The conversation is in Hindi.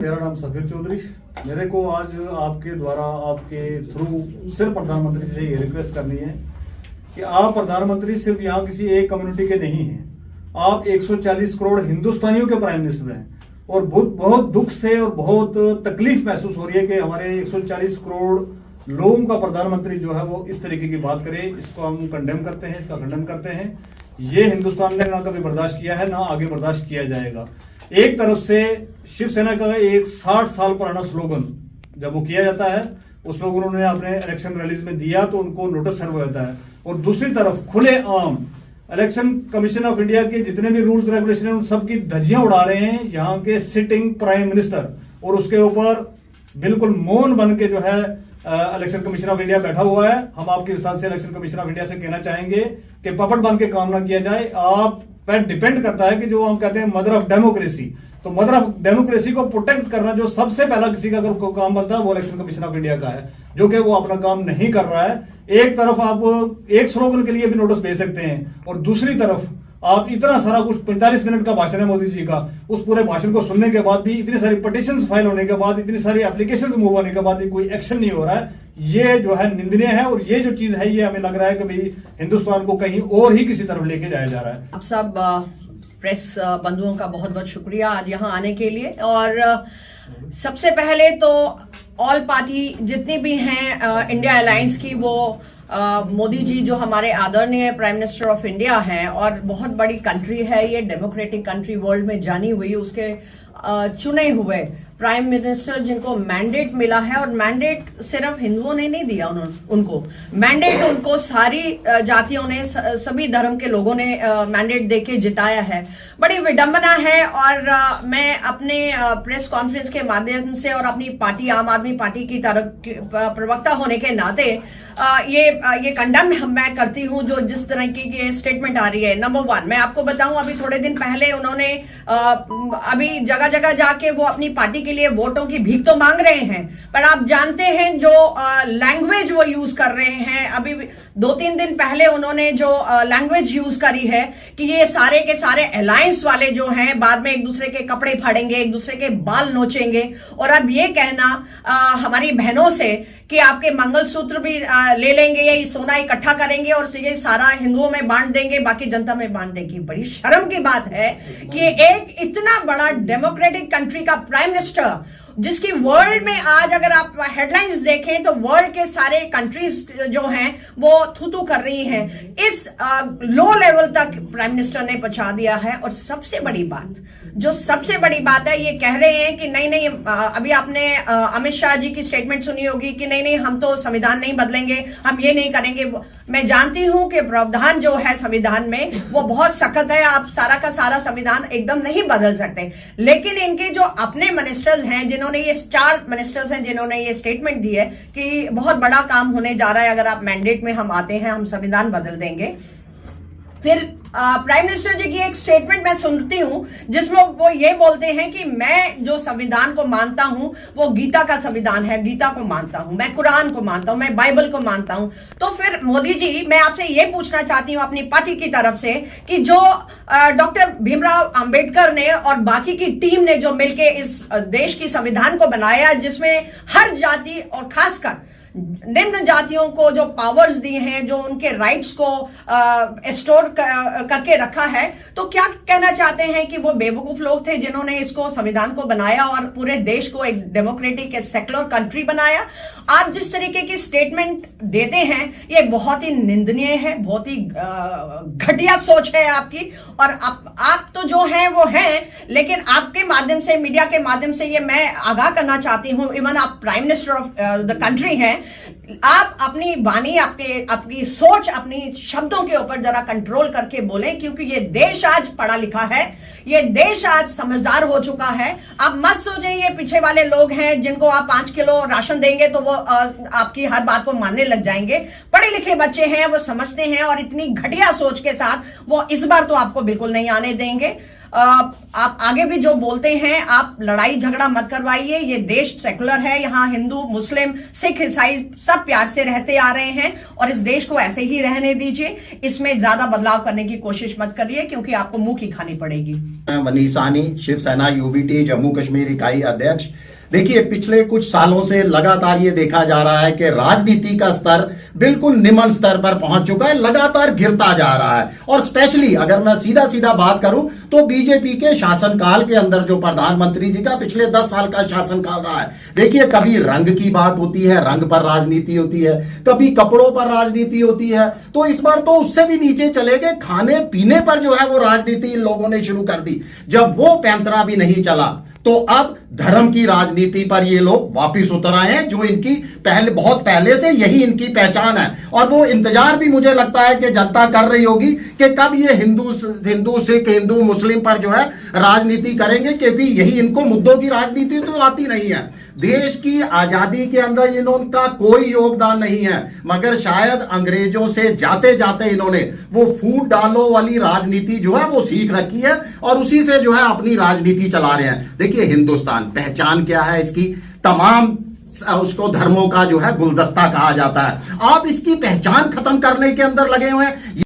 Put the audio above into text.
मेरा नाम सफीर चौधरी। मेरे को आज आपके द्वारा आपके थ्रू सिर्फ प्रधानमंत्री से ये रिक्वेस्ट करनी है कि आप प्रधानमंत्री सिर्फ यहाँ किसी एक कम्युनिटी के नहीं हैं, आप 140 करोड़ हिंदुस्तानियों के प्राइम मिनिस्टर हैं और बहुत दुख से और बहुत तकलीफ महसूस हो रही है कि हमारे 140 करोड़ लोगों का प्रधानमंत्री जो है वो इस तरीके की बात करे। इसको हम कंडेम करते हैं, इसका खंडन करते हैं। ये हिंदुस्तान ने ना कभी बर्दाश्त किया है, ना आगे बर्दाश्त किया जाएगा। एक तरफ से शिवसेना का एक 60 साल पुराना स्लोगन जब वो किया जाता है, उस स्लोगन उन्होंने अपने इलेक्शन रैलीज में दिया तो उनको नोटिस सर्व हो जाता है, और दूसरी तरफ खुले आम इलेक्शन कमीशन ऑफ इंडिया के जितने भी रूल्स रेगुलेशन है उन सबकी धज्जियां उड़ा रहे हैं यहाँ के सिटिंग प्राइम मिनिस्टर, और उसके ऊपर बिल्कुल मौन बन के जो है इलेक्शन कमीशन ऑफ इंडिया बैठा हुआ है। हम आपके हिसाब से इलेक्शन कमीशन ऑफ इंडिया से कहना चाहेंगे कि पपट बन के काम ना किया जाए। आप पर डिपेंड करता है कि जो हम कहते हैं मदर ऑफ डेमोक्रेसी, तो मदर ऑफ डेमोक्रेसी को प्रोटेक्ट करना जो सबसे पहला किसी का अगर को काम बनता है वो इलेक्शन कमीशन ऑफ इंडिया का है, जो कि वो अपना काम नहीं कर रहा है। एक तरफ आप एक स्लोगन के लिए भी नोटिस भेज सकते हैं और दूसरी तरफ आप इतना सारा कुछ 45 मिनट का भाषण है मोदी जी का, उस पूरे भाषण को सुनने के बाद भी, इतनी सारी पिटीशंस फाइल होने के बाद, इतनी सारी एप्लीकेशंस मूव होने के बाद भी कोई एक्शन नहीं हो रहा है। ये जो है निंदनीय है, और ये जो चीज है ये हमें लग रहा है कि भाई हिंदुस्तान को कहीं और ही किसी तरफ लेके जाया जा रहा है। आप सब प्रेस बंधुओं का बहुत बहुत शुक्रिया आज यहाँ आने के लिए। और सबसे पहले तो ऑल पार्टी जितनी भी हैं इंडिया अलायंस की, वो मोदी जी जो हमारे आदरणीय प्राइम मिनिस्टर ऑफ इंडिया हैं और बहुत बड़ी कंट्री है ये, डेमोक्रेटिक कंट्री वर्ल्ड में जानी हुई, उसके चुने हुए प्राइम मिनिस्टर जिनको मैंडेट मिला है, और मैंडेट सिर्फ हिंदुओं ने नहीं दिया उनको मैंडेट, उनको सारी जातियों ने, सभी धर्म के लोगों ने मैंडेट देके जिताया है। बड़ी विडंबना है। और मैं अपने प्रेस कॉन्फ्रेंस के माध्यम से और अपनी पार्टी आम आदमी पार्टी की तरफ प्रवक्ता होने के नाते ये कंडम मैं करती हूँ जो जिस तरह की स्टेटमेंट आ रही है। नंबर 1, मैं आपको बताऊं, अभी थोड़े दिन पहले उन्होंने अभी जगह जगह जाके वो अपनी पार्टी के लिए वोटों की भीख तो मांग रहे हैं, पर आप जानते हैं जो लैंग्वेज वो यूज कर रहे हैं, अभी 2-3 दिन पहले उन्होंने जो लैंग्वेज यूज करी है कि ये सारे के सारे अलायंस वाले जो हैं बाद में एक दूसरे के कपड़े फाड़ेंगे, एक दूसरे के बाल नोचेंगे, और अब ये कहना हमारी बहनों से कि आपके मंगलसूत्र भी ले लेंगे, ये सोना इकट्ठा करेंगे और ये सारा हिंदुओं में बांट देंगे, बाकी जनता में बांट देंगे। बड़ी शर्म की बात है कि एक इतना बड़ा डेमोक्रेटिक कंट्री का प्राइम मिनिस्टर, जिसकी वर्ल्ड में आज अगर आप हेडलाइंस देखें तो वर्ल्ड के सारे कंट्रीज जो हैं वो थू कर रही हैं, इस लो लेवल तक प्राइम मिनिस्टर ने पहुंचा दिया है। और सबसे बड़ी बात है, ये कह रहे हैं कि नहीं, अभी आपने अमित शाह जी की स्टेटमेंट सुनी होगी कि नहीं हम तो संविधान नहीं बदलेंगे, हम ये नहीं करेंगे। मैं जानती हूं कि प्रावधान जो है संविधान में वो बहुत सख्त है, आप सारा का सारा संविधान एकदम नहीं बदल सकते, लेकिन इनके जो अपने मिनिस्टर्स हैं, जिन्होंने ये 4 मिनिस्टर्स हैं जिन्होंने ये स्टेटमेंट दी है कि बहुत बड़ा काम होने जा रहा है, अगर आप मैंडेट में हम आते हैं हम संविधान बदल देंगे। फिर प्राइम मिनिस्टर जी की एक स्टेटमेंट मैं सुनती हूं जिसमें वो ये बोलते हैं कि मैं जो संविधान को मानता हूं वो गीता का संविधान है, गीता को मानता हूं, मैं कुरान को मानता हूं, मैं बाइबल को मानता हूं। तो फिर मोदी जी, मैं आपसे ये पूछना चाहती हूं अपनी पार्टी की तरफ से कि जो डॉक्टर भीमराव अंबेडकर ने और बाकी की टीम ने जो मिलके इस देश की संविधान को बनाया, जिसमें हर जाति और खासकर निम्न जातियों को जो पावर्स दिए हैं, जो उनके राइट्स को स्टोर करके रखा है, तो क्या कहना चाहते हैं कि वो बेवकूफ लोग थे जिन्होंने इसको संविधान को बनाया और पूरे देश को एक डेमोक्रेटिक सेक्युलर कंट्री बनाया? आप जिस तरीके की स्टेटमेंट देते हैं ये बहुत ही निंदनीय है, बहुत ही घटिया सोच है आपकी। और आप तो जो हैं वो हैं, लेकिन आपके माध्यम से, मीडिया के माध्यम से ये मैं आगाह करना चाहती हूं, इवन आप prime minister of the country हैं, आप अपनी वाणी, आपकी सोच, अपनी शब्दों के ऊपर जरा कंट्रोल करके बोलें, क्योंकि ये देश आज पढ़ा लिखा है, ये देश आज समझदार हो चुका है। आप मत सोचें ये पीछे वाले लोग हैं जिनको आप 5 किलो राशन देंगे तो वो आपकी हर बात को मानने लग जाएंगे। पढ़े लिखे बच्चे हैं, वो समझते हैं, और इतनी घटिया सोच के साथ वो इस बार तो आपको बिल्कुल नहीं आने देंगे। आप आगे भी जो बोलते हैं, आप लड़ाई झगड़ा मत करवाइए। ये देश सेकुलर है, यहाँ हिंदू मुस्लिम सिख ईसाई सब प्यार से रहते आ रहे हैं और इस देश को ऐसे ही रहने दीजिए। इसमें ज्यादा बदलाव करने की कोशिश मत करिए क्योंकि आपको मुंह की खानी पड़ेगी। मनीष सहनी, शिवसेना यूबीटी जम्मू कश्मीर इकाई अध्यक्ष। देखिए, पिछले कुछ सालों से लगातार ये देखा जा रहा है कि राजनीति का स्तर बिल्कुल निम्न स्तर पर पहुंच चुका है, लगातार गिरता जा रहा है। और स्पेशली अगर मैं सीधा सीधा बात करूं तो बीजेपी के शासनकाल के अंदर जो प्रधानमंत्री जी का पिछले 10 साल का शासनकाल रहा है, देखिए कभी रंग की बात होती है, रंग पर राजनीति होती है, कभी कपड़ों पर राजनीति होती है, तो इस बार तो उससे भी नीचे चले गए, खाने पीने पर जो है वो राजनीति इन लोगों ने शुरू कर दी। जब वो पैंतरा भी नहीं चला तो अब धर्म की राजनीति पर ये लोग वापिस उतर आए हैं, जो इनकी बहुत पहले से यही इनकी पहचान है। और वो इंतजार भी मुझे लगता है कि जनता कर रही होगी कि कब ये हिंदू सिख, हिंदू मुस्लिम पर जो है राजनीति करेंगे, क्योंकि यही इनको मुद्दों की राजनीति तो आती नहीं है। देश की आजादी के अंदर इनका कोई योगदान नहीं है, मगर शायद अंग्रेजों से जाते जाते इन्होंने वो फूट डालो वाली राजनीति जो है वो सीख रखी है और उसी से जो है अपनी राजनीति चला रहे हैं। देखिए, हिंदुस्तान पहचान क्या है इसकी, तमाम उसको धर्मों का जो है गुलदस्ता कहा जाता है। आप इसकी पहचान खत्म करने के अंदर लगे हुए हैं।